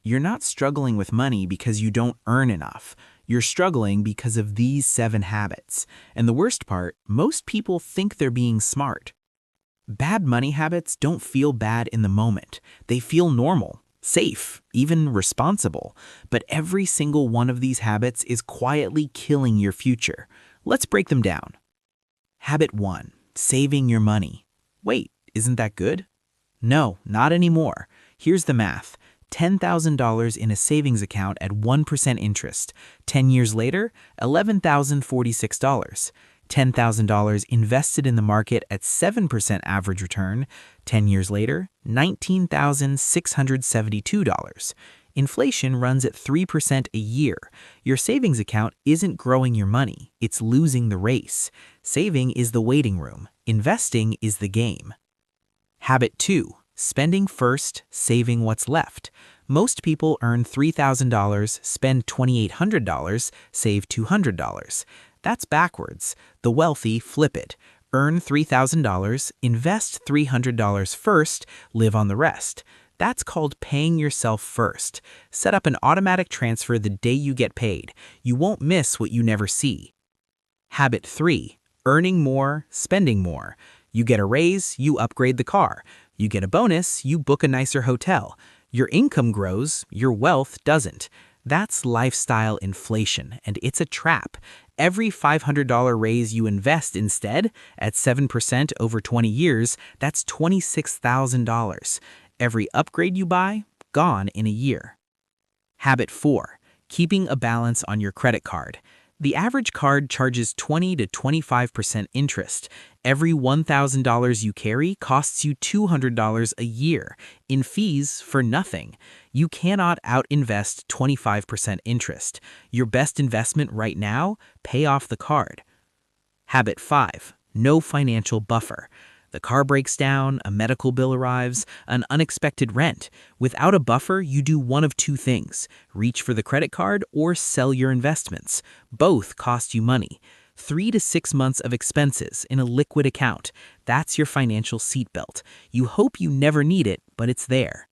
You're not struggling with money because you don't earn enough. You're struggling because of these 7 habits. And the worst part, most people think they're being smart. Bad money habits don't feel bad in the moment. They feel normal, safe, even responsible. But every single one of these habits is quietly killing your future. Let's break them down. Habit 1. Saving your money. Wait, isn't that good? No, not anymore. Here's the math. $10,000 in a savings account at 1% interest. 10 years later, $11,046. $10,000 invested in the market at 7% average return. 10 years later, $19,672. Inflation runs at 3% a year. Your savings account isn't growing your money, it's losing the race. Saving is the waiting room. Investing is the game. Habit 2. Spending first, saving what's left. Most people earn $3,000, spend $2,800, save $200. That's backwards. The wealthy flip it. Earn $3,000, invest $300 first, live on the rest. That's called paying yourself first. Set up an automatic transfer the day you get paid. You won't miss what you never see. Habit 3. Earning more, spending more. You get a raise, you upgrade the car. You get a bonus, you book a nicer hotel. Your income grows, your wealth doesn't. That's lifestyle inflation, and it's a trap. Every $500 raise you invest instead, at 7% over 20 years, that's $26,000. Every upgrade you buy, gone in a year. Habit 4. Keeping a balance on your credit card. The average card charges 20 to 25% interest. Every $1,000 you carry costs you $200 a year in fees for nothing. You cannot out-invest 25% interest. Your best investment right now, pay off the card. Habit 5. No financial buffer. The car breaks down, a medical bill arrives, an unexpected rent. Without a buffer, you do one of 2 things: reach for the credit card or sell your investments. Both cost you money. 3 to 6 months of expenses in a liquid account. That's your financial seatbelt. You hope you never need it, but it's there.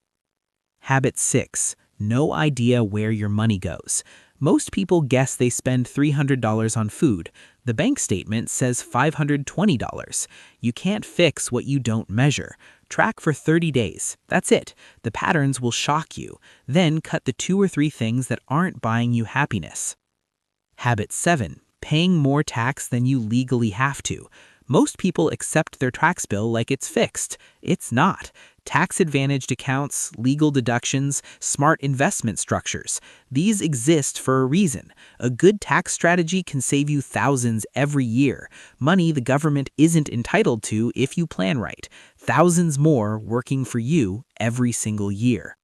Habit 6. No idea where your money goes. Most people guess they spend $300 on food. The bank statement says $520. You can't fix what you don't measure. Track for 30 days. That's it. The patterns will shock you. Then cut the 2 or 3 things that aren't buying you happiness. Habit 7. Paying more tax than you legally have to. Most people accept their tax bill like it's fixed. It's not. Tax-advantaged accounts, legal deductions, smart investment structures. These exist for a reason. A good tax strategy can save you thousands every year. Money the government isn't entitled to if you plan right. Thousands more working for you every single year.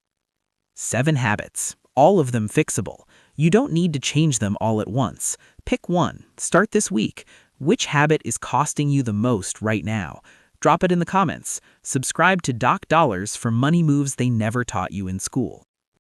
7 habits, all of them fixable. You don't need to change them all at once. Pick one. Start this week. Which habit is costing you the most right now? Drop it in the comments. Subscribe to Doc Dollars for money moves they never taught you in school.